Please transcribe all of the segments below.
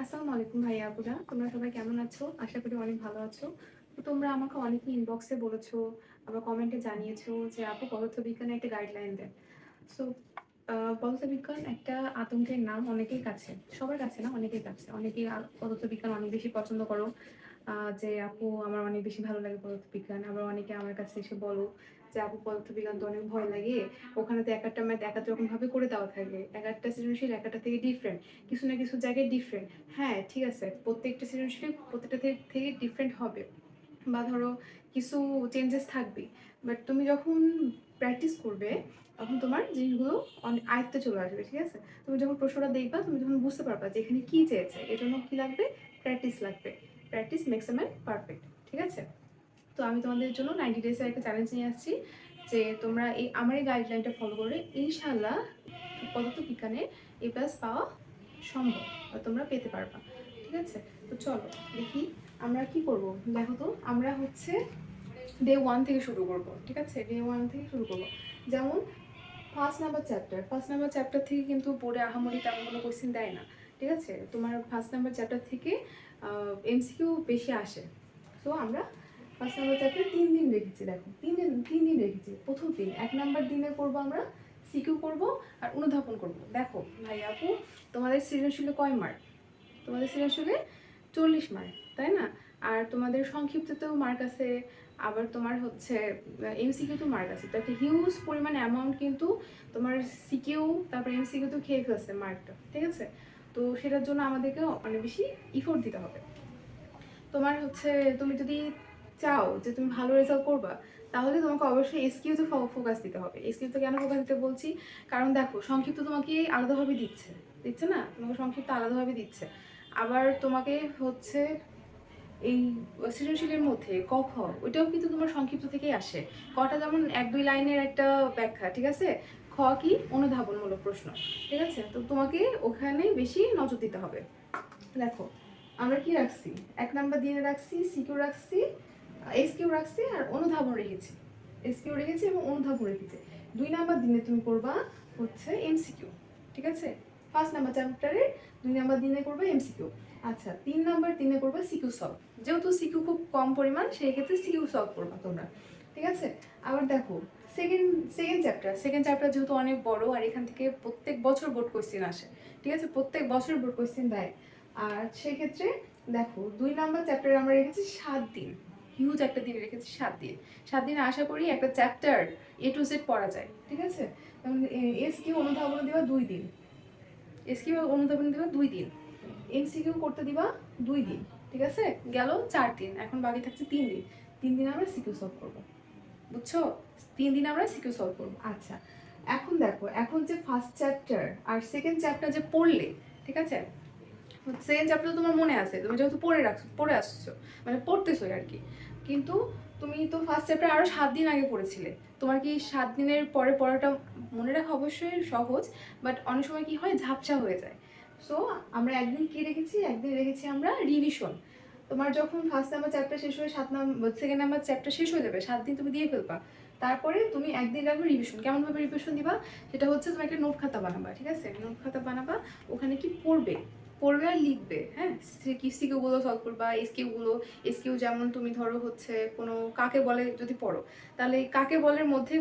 আসসালামু আলাইকুম ভাইয়া আপুরা, তোমরা সবাই কেমন আছো? আশা করি অনেক ভালো আছো। তো তোমরা আমাকে অনেকে ইনবক্সে বলেছো, আবার কমেন্টে জানিয়েছো যে আপু পদার্থবিজ্ঞানে একটা গাইডলাইন দেন। সো পদার্থবিজ্ঞান একটা আতঙ্কের নাম অনেকের কাছে, সবার কাছে না, অনেকের কাছে। অনেকেই পদার্থবিজ্ঞান অনেক বেশি পছন্দ করো, যে আপু আমার অনেক বেশি ভালো লাগে পদার্থবিজ্ঞান। আবার অনেকে আমার কাছে এসে বলো যে আপু পদার্থবিজ্ঞান তো অনেক ভয় লাগে, ওখানে তো এক একটা ম্যাথ এক এক রকম ভাবে করে দেওয়া থাকে, এক একটা সৃজনশীল এক একটা থেকে ডিফারেন্ট, কিছু না কিছু জায়গায় ডিফারেন্ট। হ্যাঁ ঠিক আছে, প্রত্যেকটা সৃজনশীল প্রত্যেকটা থেকে ডিফারেন্ট হবে, বা ধরো কিছু চেঞ্জেস থাকবে, বাট তুমি যখন প্র্যাকটিস করবে তখন তোমার জিনিসগুলো অনেক আয়ত্তে চলে আসবে। ঠিক আছে, তুমি যখন প্রশ্নটা দেখবা তুমি যখন বুঝতে পারবা যে এখানে কী চেয়েছে, এর জন্য কী লাগবে, প্র্যাকটিস লাগবে। Practice makes a man perfect. ঠিক আছে, তো আমি তোমাদের জন্য 90 ডেজের একটা চ্যালেঞ্জ নিয়ে আসছি, যে তোমরা আমার এই গাইডলাইনটা ফলো করে ইনশাল্লাহ পদার্থবিজ্ঞানে A+ পাওয়া সম্ভব, বা তোমরা পেতে পারবা। ঠিক আছে, তো চলো দেখি আমরা কি করব। দেখো তো, আমরা হচ্ছে ডে 1 থেকে শুরু করব। ঠিক আছে, ডে 1 থেকে শুরু করব। যেমন ফার্স্ট নাম্বার চ্যাপ্টার থেকে কিন্তু বোর্ডে আহামরি তেমন কোনো কোয়েশ্চেন দেয় না। ঠিক আছে, তোমার ফার্স্ট নাম্বার চ্যাপ্টার থেকে MCQ বেশি আসে। সো আমরা ফার্স্ট নাম্বার চ্যাপ্টার 3 দিন রেখেছি। দেখো 3 দিন রেখেছি। প্রথম দিন 1 নাম্বার দিনে করবো আমরা সিকিউ করব আর অনুধাবন করব। দেখো ভাই আপু, তোমাদের সৃজনশীলে কয় মার্ক? তোমাদের সৃজনশীলে 40 মার্ক, তাই না? আর তোমাদের সংক্ষিপ্ততেও মার্ক আছে, আবার তোমার হচ্ছে MCQ-তেও মার্ক আছে। তো একটা হিউজ পরিমাণ অ্যামাউন্ট কিন্তু তোমার সিকিউ তারপর MCQ-তেও খেয়ে ফেলছে মার্কটা। ঠিক আছে, তো সেটার জন্য আমাদেরকে অনেক বেশি ইফোর্ট দিতে হবে। তোমার হচ্ছে, তুমি যদি চাও যে তুমি ভালো রেজাল্ট করবা, তাহলে তোমাকে অবশ্যই এসকিউতে ফোকাস দিতে হবে। এসকিউতে কেন ফোকাস দিতে বলছি, কারণ দেখো সংক্ষিপ্ত তোমাকে আলাদাভাবে দিচ্ছে, দিচ্ছে না, তোমাকে সংক্ষিপ্ত আলাদাভাবে দিচ্ছে। আবার তোমাকে হচ্ছে এই সৃজনশীলের মধ্যে ক খ, ওইটাও কিন্তু তোমার সংক্ষিপ্ত থেকেই আসে। কটা যেমন 1-2 লাইনের একটা ব্যাখ্যা, ঠিক আছে। খ কি, অনুধাবনমূলক প্রশ্ন। ঠিক আছে, তো তোমাকে ওখানে বেশি নজর দিতে হবে। দেখো আমরা কি রাখছি, 1 নাম্বার দিনে রাখছি সিকিউ রাখছি, এসকিউ রাখছি, আর অনুধাবন রেখেছি। এসকিউ রেখেছি এবং অনুধাবন রেখেছি। 2 নাম্বার দিনে তুমি করবা হচ্ছে MCQ। ঠিক আছে, ফার্স্ট নাম্বার চ্যাপ্টারের 2 নাম্বার দিনে করবে MCQ। আচ্ছা, 3 নাম্বার দিনে করবে সিকিউ সলভ। যেহেতু সিকিউ খুব কম পরিমাণ, সেই ক্ষেত্রে সিকিউ সলভ করবা তোমরা। ঠিক আছে, আবার দেখো সেকেন্ড চ্যাপ্টার যেহেতু অনেক বড়, আর এখান থেকে প্রত্যেক বছর বোর্ড কোয়েশ্চেন আসে। ঠিক আছে, প্রত্যেক বছর বোর্ড কোয়েশ্চেন দেয়। আর সেক্ষেত্রে দেখো 2 নাম্বার চ্যাপ্টারে আমরা রেখেছি 7 দিন। হিউজ একটা দিন রেখেছি 7 দিন। 7 দিনে আশা করি একটা চ্যাপ্টার A to Z পড়া যায়। ঠিক আছে, যেমন এসকিউ অনুধাবন দেওয়া 2 দিন, এসকিউ অনুধাবন দেওয়া 2 দিন, MCQ করতে দিবা 2 দিন। ঠিক আছে, গেল 4 দিন, এখন বাকি থাকছে 3 দিন। 3 দিন আমরা সিকিউ সলভ করবো, বুঝছো? 3 দিন আমরা সিকিউ সলভ করবো। আচ্ছা, এখন দেখো, এখন যে ফার্স্ট চ্যাপ্টার আর সেকেন্ড চ্যাপ্টার যে পড়লে, ঠিক আছে, সেকেন্ড চ্যাপ্টার তোমার মনে আছে, তুমি যেহেতু পড়ে আসছো, মানে পড়তেছো আর কি। কিন্তু তুমি তো ফার্স্ট চ্যাপ্টার আরও 7 দিন আগে পড়েছিলে। তোমার কি 7 দিনের পরে পড়াটা মনে রাখা অবশ্যই সহজ, বাট অনেক সময় কি হয়, ঝাপসা হয়ে যায়। সো আমরা একদিন কি রেখেছি, একদিন রেখেছি আমরা রিভিশন। তোমার যখন ফার্স্ট নাম্বার চ্যাপ্টার শেষ হয়ে সেকেন্ড নাম্বার চ্যাপ্টার শেষ হয়ে যাবে, 7 দিন তুমি দিয়ে ফেলবা। তারপরে তুমি একদিন রাখবে রিভিশন। কেমনভাবে রিভিশন দিবা, সেটা হচ্ছে তুমি একটা নোট খাতা বানাবা। ঠিক আছে, নোট খাতা বানাবা, ওখানে কি পড়বে, পড়বে আর লিখবে। হ্যাঁ, সিকিউগুলো সলভ করবা, এসকিউ যেমন তুমি ধরো হচ্ছে কোনো কাকে বলে যদি পড়ো, তাহলে কাকে বলের মধ্যে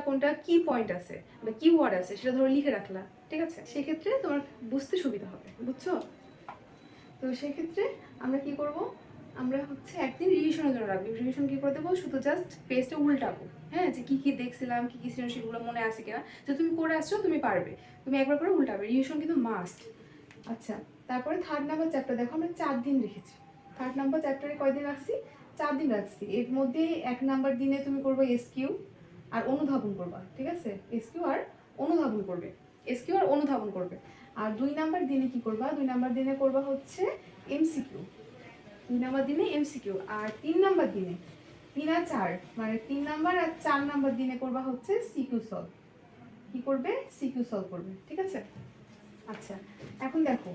কোনটা কি পয়েন্ট আছে বা কি ওয়ার্ড আছে, সেটা ধরো লিখে রাখলা। ঠিক আছে, সেক্ষেত্রে তোমার বুঝতে সুবিধা হবে, বুঝছো? তো সেক্ষেত্রে আমরা কি করব, আমরা হচ্ছে একদিন রিভিশনের জন্য রাখবো। রিভিশন কি করে দেবো, শুধু জাস্ট পেজটা উল্টাবো। হ্যাঁ, যে কি কি দেখছিলাম, কি কি সৃজনশীলগুলো মনে আছে কিনা, যে তুমি করে আসছো তুমি পারবে, তুমি একবার করে উল্টাবে। রিভিশন কিন্তু মাস্ট। আচ্ছা, তারপরে থার্ড নাম্বার চ্যাপ্টার দেখো আমরা 4 দিন রেখেছি। থার্ড নাম্বার চ্যাপ্টারে কয়দিন রাখছি, 4 দিন রাখছি। এর মধ্যে 1 নাম্বার দিনে তুমি করবে এসকিউ আর অনুধাবন করবা। ঠিক আছে, এসকিউ আর অনুধাবন করবে, এসকিউ আর অনুধাবন করবে। আর 2 নাম্বার দিনে কি করবা, 2 নাম্বার দিনে করবা হচ্ছে MCQ। 2 নাম্বার দিনে MCQ। আর 3 নাম্বার দিনে, 3 আর 4, মানে 3 নাম্বার আর 4 নাম্বার দিনে করবা হচ্ছে সিকিউ সলভ। কি করবে, সিকিউ সলভ করবে। ঠিক আছে, আচ্ছা এখন দেখো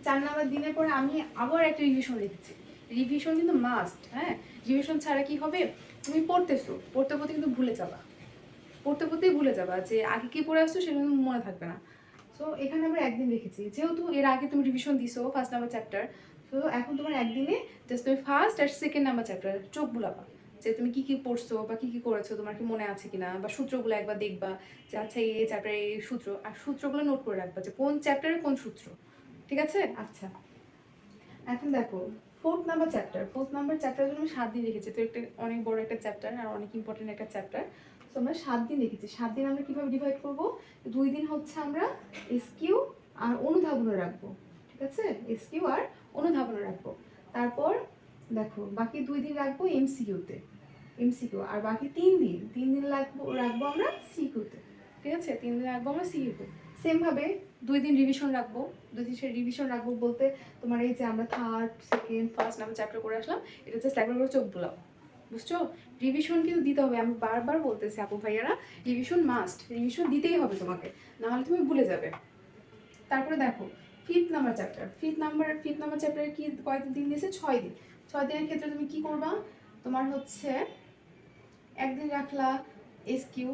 4 নাম্বার দিনের পরে আমি আবার একটা রিভিশন লিখেছি। রিভিশন কিন্তু মাস্ট। হ্যাঁ, রিভিশন ছাড়া কি হবে, তুমি পড়তেছো, পড়তে পড়তে কিন্তু ভুলে যাবা, পড়তে পড়তেই ভুলে যাবা, যে আগে কি পড়ে আসছো সেটা কিন্তু মনে থাকবে না। সো এখানে আমরা একদিন রেখেছি, যেহেতু এর আগে তুমি রিভিশন দিছো ফার্স্ট নাম্বার চ্যাপ্টার, তো এখন তোমার একদিনে জাস্ট তুমি ফার্স্ট আর সেকেন্ড নাম্বার চ্যাপ্টার চোখ বুলাবা, যে তুমি কি কি পড়ছো বা কি কি করেছো তোমার কি মনে আছে কিনা, বা সূত্রগুলো একবার দেখবা যে আচ্ছা এই চ্যাপ্টারে এই সূত্র, আর সূত্রগুলো নোট করে রাখবা যে কোন চ্যাপ্টারে কোন সূত্র। ঠিক আছে? আচ্ছা, এখন দেখো ফোর্থ নাম্বার চ্যাপ্টার জন্য আমি 7 দিন রেখেছি, তো একটা অনেক বড় একটা চ্যাপ্টার আর অনেক ইম্পর্টেন্ট একটা চ্যাপ্টার। তো আমরা 7 দিন রেখেছি। 7 দিন আমরা কিভাবে ডিভাইড করব? 2 দিন হচ্ছে আমরা এসকিউ আর অনুধাবন রাখবো। ঠিক আছে? এসকিউ আর অনুধাবন রাখবো। তারপর দেখো বাকি 2 দিন রাখবো এমসিকিউতে, এমসিকিউ। আর বাকি 3 দিন রাখবো আমরা সিকিউতে। ঠিক আছে? 3 দিন রাখবো আমরা সিকিউতে। সেমভাবে 2 দিন রিভিশন রাখবো। 2 দিন সে রিভিশন রাখবো বলতে তোমার এই যে আমরা third second first number chapter করে আসলাম, এটা জাস্ট একবার করে চোখ বুলাও। বুঝছো? রিভিশন কিন্তু দিতে হবে, আমি বারবার বলতেছি আপু ভাইয়ারা, রিভিশন মাস্ট, রিভিশন দিতেই হবে তোমাকে, নাহলে তুমি ভুলে যাবে। তারপরে দেখো ফিফথ নাম্বার চ্যাপ্টারে কি কয়দিন দিয়েছে? 6 দিন। 6 দিনের ক্ষেত্রে তুমি কি করবা? তোমার হচ্ছে একদিন রাখলা এসকিউ,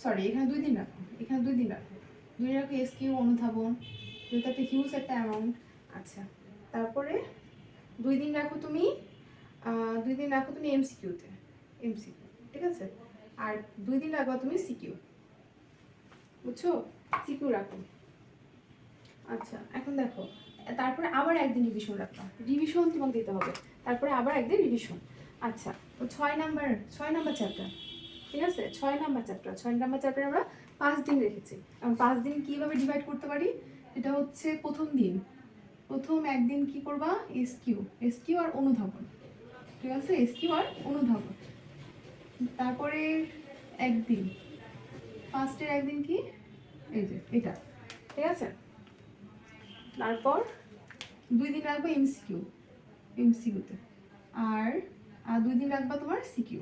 সরি এখানে 2 দিন রাখো, এখানে 2 দিন রাখো, 2 দিন রাখো এসকিউ অনুধাবন, যেহেতু একটা হিউজ একটা অ্যামাউন্ট। আচ্ছা, তারপরে 2 দিন রাখো তুমি 2 দিন রাখো তুমি এমসিকিউতে, এমসিকিউ। ঠিক আছে? আর 2 দিন রাখো তুমি সিকিউ। বুঝছো? সিকিউ রাখো। আচ্ছা, এখন দেখো তারপরে আবার একদিন রিভিশন রাখবা, রিভিশন তোমাকে দিতে হবে, তারপরে আবার একদিন রিভিশন। আচ্ছা, তো 6 নাম্বার চ্যাপ্টার, ঠিক আছে? 6 নাম্বার চ্যাপ্টার আমরা 5 দিন রেখেছি। এখন 5 দিন কিভাবে ডিভাইড করতে পারি? এটা হচ্ছে প্রথম একদিন কি করবা? এসকিউ আর অনুধাবন। ঠিক আছে? এসকিউ আর অনুধাবন। তারপরে একদিন ফার্স্টের একদিন কি, এই যে এটা। ঠিক আছে? তারপর 2 দিন রাখবো এমসিকিউতে, আর 2 দিন রাখবা তোমার সিকিউ।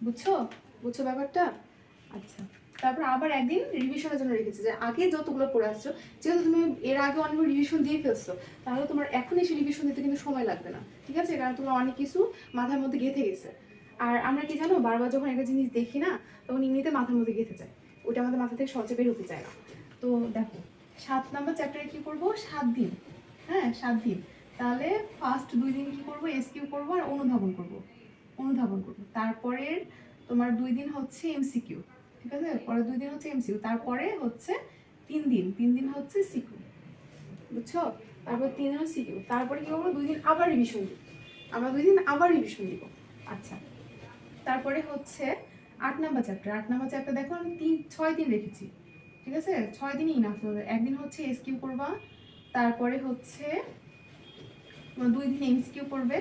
বুঝছো ব্যাপারটা? আচ্ছা, তারপর আবার একদিন রিভিশনের জন্য রেখেছি, যে আগে যতগুলো পড়ে আসছো, যেহেতু তুমি এর আগে অনেক রিভিশন দিয়ে ফেলছো, তাহলে তোমার এখন এসে রিভিশন দিতে কিন্তু সময় লাগবে না। ঠিক আছে? কারণ তোমার অনেক কিছু মাথার মধ্যে গেঁথে গেছে। আর আমরা কি জানো, বারবার যখন একটা জিনিস দেখি না, তখন এমনিতে মাথার মধ্যে গেঁথে যায়, ওটা আমাদের মাথা থেকে সহজে বের হতে চায় না। তো দেখো 7 নাম্বার চ্যাপ্টারে কি করবো? 7 দিন। হ্যাঁ, 7 দিন। তাহলে ফার্স্ট 2 দিন কি করবো? এসকিউ করবো আর অনুধাবন করবো। তারপরে তোমার 2 দিন হচ্ছে এমসিকিউ। ঠিক আছে? পরে 2 দিন হচ্ছে এমসিকিউ, তারপরে হচ্ছে 3 দিন হচ্ছে সিকিউ। বুঝছো? তারপর 3 দিন হচ্ছে সিকিউ, তারপরে কি করবো? 2 দিন আবার রিভিশন দিব, আমরা 2 দিন আবার রিভিশন দিব। আচ্ছা, তারপরে হচ্ছে 8 নাম্বার চ্যাপ্টার দেখো আমি 6 দিন রেখেছি। ঠিক আছে? 6 দিনই ইনাফ হবে। একদিন হচ্ছে এসকিউ করবা, তারপরে হচ্ছে 2 দিন এমসিকিউ করবে।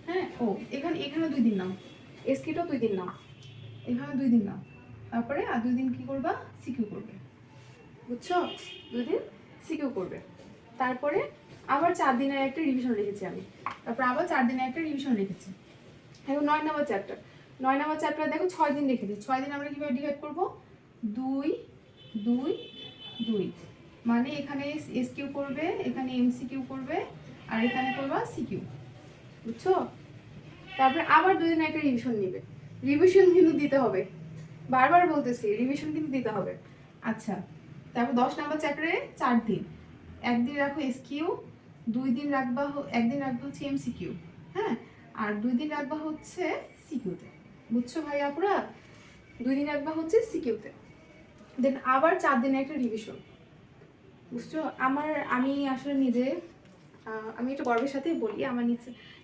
হ্যাঁ, এখানে 2 দিন নাও, এসকিউটাও 2 দিন নাও, এখানে 2 দিন নাও, তারপরে আর 2 দিন কি করবা? সিকিউ করবে। বুঝছো? 2 দিন সিকিউ করবে। তারপরে আবার 4 দিনের একটা রিভিশন রেখেছি আমি, তারপর আবার 4 দিনের একটা রিভিশন রেখেছি। এখন 9 নাম্বার চ্যাপ্টার দেখো 6 দিন রেখেছি। 6 দিন আমরা কিভাবে ডিভাইড করবো? 2 2 2, মানে এখানে এসকিউ করবে, এখানে এমসিকিউ করবে, আর এখানে করবা সিকিউ। বুঝছো? তারপরে আবার 2 দিন একটা রিভিশন নিবে, রিভিশন কিন্তু দিতে হবে, বারবার বলতেছি রিভিশন কিন্তু দিতে হবে। আচ্ছা, তারপর 10 নাম্বার চ্যাপ্টারে 4 দিন, একদিন রাখো এসকিউ, 2 দিন রাখবা, একদিন রাখবা হচ্ছে এমসিকিউ। হ্যাঁ, আর 2 দিন রাখবা হচ্ছে সিকিউতে। বুঝছো ভাই আপুরা? 2 দিন রাখবা হচ্ছে সিকিউতে, দেন আবার 4 দিনের একটা রিভিশন। বুঝছো? আমি আসলে আমি একটু গর্বের সাথেই বলি, আমার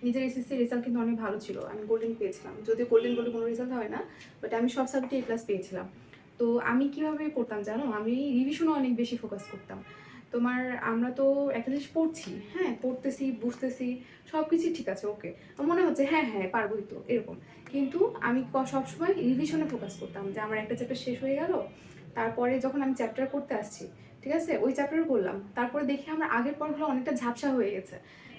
নিজের এসএসসি রেজাল্ট কিন্তু অনেক ভালো ছিল, আমি গোল্ডেন পেয়েছিলাম, যদিও গোল্ডেন বলে কোনো রেজাল্ট হয় না, বাট আমি সব সাবজেক্টে A+ পেয়েছিলাম। তো আমি কিভাবে করতাম জানো? আমি রিভিশনও অনেক বেশি ফোকাস করতাম। আমরা তো একটা জিনিস পড়ছি, হ্যাঁ পড়তেছি বুঝতেছি, সব কিছুই ঠিক আছে, ওকে, মনে হচ্ছে হ্যাঁ হ্যাঁ পারবোই তো এরকম, কিন্তু আমি সবসময় রিভিশনে ফোকাস করতাম, যে আমার একটা চ্যাপ্টার শেষ হয়ে গেল, তারপরে যখন আমি চ্যাপ্টার করতে আসছি, ঠিক আছে, ওই চ্যাপ্টারও করলাম, তারপরে দেখি আমার আগের পড়গুলো অনেকটা ঝাপসা হয়ে গেছে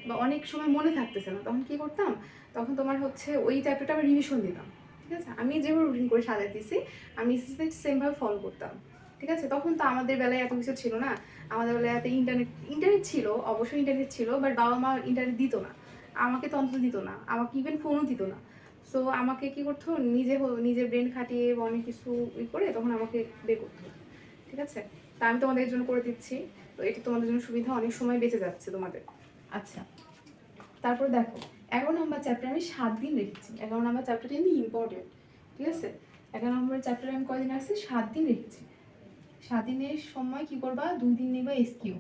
বা অনেক সময় মনে থাকতেছে না, তখন কি করতাম? তখন তোমার হচ্ছে ওই চ্যাপ্টারটা আমি রিভিশন দিতাম। ঠিক আছে? আমি যেভাবে রুটিন করে সাজাই দিছি, আমি সেমভাবে ফলো করতাম। ঠিক আছে? তখন তো আমাদের বেলায় এত কিছু ছিল না, আমাদের বেলায় এত ইন্টারনেট ছিল, অবশ্যই ইন্টারনেট ছিল, বাট বাবা মা ইন্টারনেট দিত না, আমাকে তো অন্তত দিত না, আমাকে ইভেন ফোনও দিত না। সো আমাকে কি করতো, নিজের ব্রেন খাটিয়ে অনেক কিছু করে তখন আমাকে বের করতো। ঠিক আছে? তা আমি তোমাদের জন্য করে দিচ্ছি। তো এটা তোমাদের জন্য সুবিধা, অনেক সময় বেঁচে যাচ্ছে তোমাদের। আচ্ছা, তারপর দেখো 11 নম্বর চ্যাপ্টার আমি 7 দিন রেখেছি। 11 নম্বর চ্যাপ্টারটা কিন্তু ইম্পর্টেন্ট, ঠিক আছে? 11 নম্বর চ্যাপ্টারে আমি কয়দিন রাখছি? 7 দিন রেখেছি। 7 দিনের সময় কি করবা? 2 দিন নেবা এসকিউ,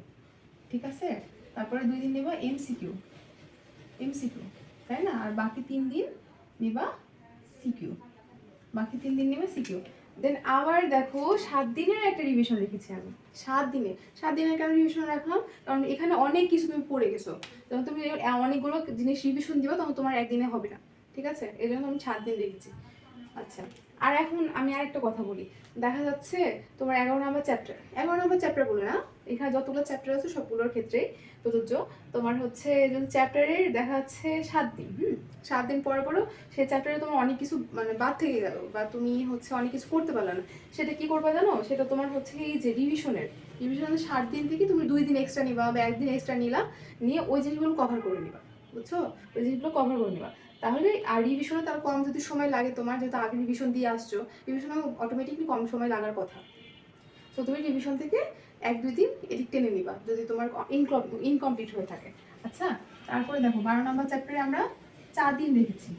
ঠিক আছে? তারপরে 2 দিন নেবা এমসিকিউ, এমসিকিউ, তাই না? আর বাকি 3 দিন নেবা সিকিউ, বাকি 3 দিন নেবা সিকিউ। দেন আবার দেখো 7 দিনের একটা রিভিশন রেখেছি আমি। 7 দিনের কেন রিভিশন রাখলাম? কারণ এখানে অনেক কিছু তুমি পড়ে গেছো। যখন তুমি অনেকগুলো জিনিস রিভিশন দিবা তখন তোমার একদিনে হবে না, ঠিক আছে? এই জন্য আমি 7 দিন রেখেছি। আচ্ছা, আর এখন আমি আরেকটা কথা বলি। দেখা যাচ্ছে তোমার 11 নম্বর চ্যাপ্টার, 11 নম্বর চ্যাপ্টার বলে না, এখানে যতগুলো চ্যাপ্টার আছে সবগুলোর ক্ষেত্রেই প্রযোজ্য। তোমার হচ্ছে চ্যাপ্টারের দেখা যাচ্ছে 7 দিন, 7 দিন পরে পরেও সেই চ্যাপ্টারে তোমার অনেক কিছু মানে বাদ থেকে গেল, বা তুমি হচ্ছে অনেক কিছু করতে পারলে না। সেটা কি করবা জানো? সেটা তোমার হচ্ছে এই যে রিভিশনের 7 দিন থেকে তুমি 2 দিন এক্সট্রা নিবা বা 1 দিন এক্সট্রা নিলা, নিয়ে ওই জিনিসগুলো কভার করে নিবা, বুঝছো? ওই জিনিসগুলো কভার করে নিবা। তাহলে আর রিভিশনে তার কম যদি সময় লাগে তোমার, যেহেতু আগে রিভিশন দিয়ে আসছো, রিভিশনে অটোমেটিকলি কম সময় লাগার কথা। তো তুমি রিভিশন থেকে 1-2 দিন এদিক টেনে নিবা যদি তোমার ইনকমপ্লিট হয়ে থাকে। আচ্ছা, তারপরে দেখো 12 নম্বর চ্যাপ্টারে আমরা 4 দিন রেখেছি।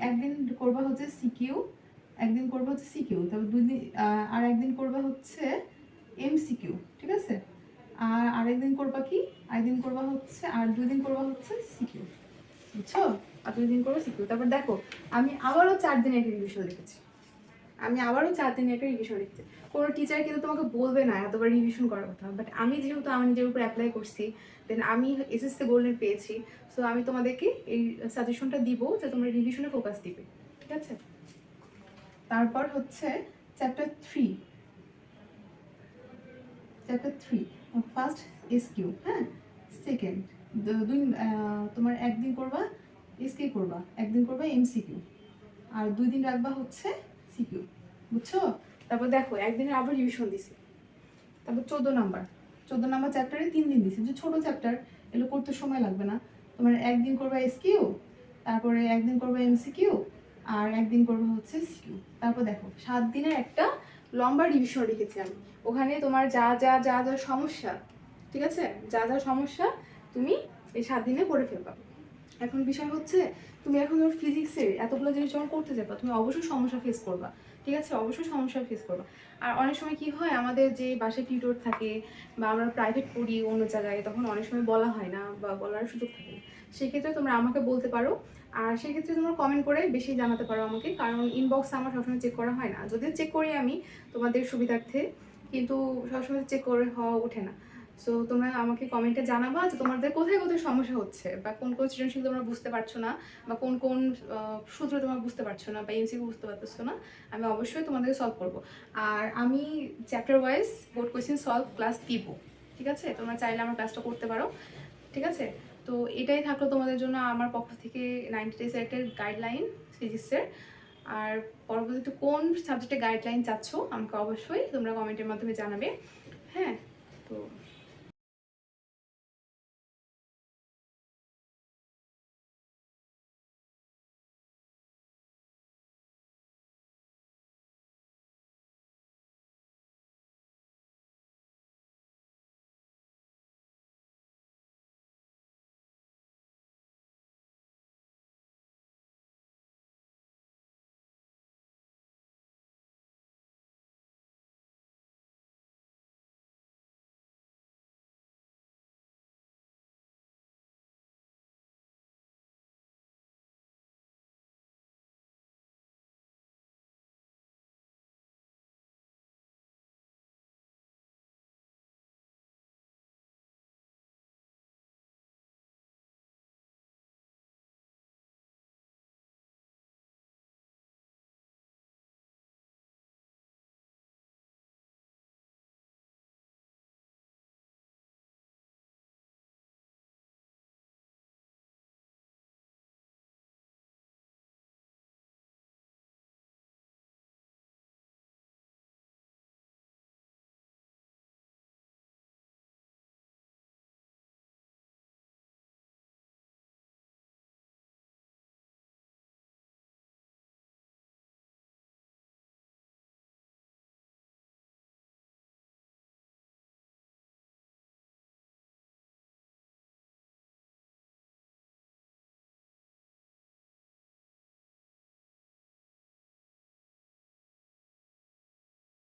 একদিন করবা হচ্ছে সিকিউ, একদিন করবা হচ্ছে সিকিউ, তারপর 2 দিন আর একদিন করবা হচ্ছে এমসিকিউ, ঠিক আছে? আর আরেকদিন করবা কি? আরেকদিন করবা হচ্ছে, আর 2 দিন করবা হচ্ছে সিকিউ, বুঝছো? আর 2 দিন করবা সিকিউ। তারপর দেখো আমি আবারও 4 দিনের একটা রিভিশন রেখেছি। আমি আবারও 4 দিনের একটা রিভিশন রেখেছি। কোনো টিচার কিন্তু তোমাকে বলবে না এতবার রিভিশন করার কথা, বাট আমি যেহেতু আমার নিজের উপর অ্যাপ্লাই করছি, দেন আমি এসএসসি গোল্ডেন পেয়েছি, সো আমি তোমাদেরকে এই সাজেশনটা দিব যে তোমরা রিভিশনে ফোকাস দিবে, ঠিক আছে? তারপর হচ্ছে চ্যাপ্টার 3, চ্যাপ্টার 3 ফার্স্ট এসকিউ, হ্যাঁ, সেকেন্ড তোমার একদিন করবা এসকিউ করবা, একদিন করবা এমসিকিউ, আর 2 দিন রাখবা হচ্ছে সিকিউ, বুঝছো? তারপর দেখো একদিনের আবার রিভিশন দিছি। তারপর 14 নাম্বার চ্যাপ্টারে 3 দিন দিছি, যে ছোট চ্যাপ্টার, এগুলো করতে সময় লাগবে না। তোমার একদিন করবা এসকিউ, তারপরে একদিন করবা এমসিকিউ, আর একদিন করবা হচ্ছে সিকিউ। তারপর দেখো 7 দিনের একটা লম্বা রিভিশন রেখেছি আমি। ওখানে তোমার যা যা যা যা সমস্যা, ঠিক আছে, যা যা সমস্যা তুমি এই 7 দিনে করে ফেলবা। এখন বিষয় হচ্ছে তুমি এখন ধর ফিজিক্সের এতগুলো জিনিস যখন করতে যাবা, তুমি অবশ্যই সমস্যা ফেস করবা, ঠিক আছে? অবশ্যই সমস্যা ফেস করবা। আর অনেক সময় কি হয়, আমাদের যে বাসায় টিউটর থাকে বা আমরা প্রাইভেট পড়ি অন্য জায়গায়, তখন অনেক সময় বলা হয় না বা বলার সুযোগ থাকে না। সেক্ষেত্রে তোমরা আমাকে বলতে পারো, আর সেক্ষেত্রে তোমরা কমেন্ট করে বেশি জানাতে পারো আমাকে, কারণ ইনবক্স আমার সবসময় চেক করা হয় না। যদিও চেক করি আমি তোমাদের সুবিধার্থে, কিন্তু সবসময় চেক করে হওয়া ওঠে না। সো তোমরা আমাকে কমেন্টে জানাবা যে তোমাদের কোথায় কোথায় সমস্যা হচ্ছে, বা কোন কোন সৃজনশীল তোমরা বুঝতে পারছো না, বা কোন কোন সূত্র তোমরা বুঝতে পারছো না, বা এমসিকিউ বুঝতে পারতেছো না। আমি অবশ্যই তোমাদেরকে সলভ করব। আর আমি chapter wise board question solve class দিব, ঠিক আছে? তোমরা চাইলে আমার ক্লাসটা করতে পারো, ঠিক আছে? তো এটাই থাকলো তোমাদের জন্য আমার পক্ষ থেকে 90 ডেজের একটা গাইডলাইন ফিজিক্সের। আর পরবর্তীতে কোন সাবজেক্টে গাইডলাইন চাচ্ছ আমাকে অবশ্যই তোমরা কমেন্টের মাধ্যমে জানাবে, হ্যাঁ? তো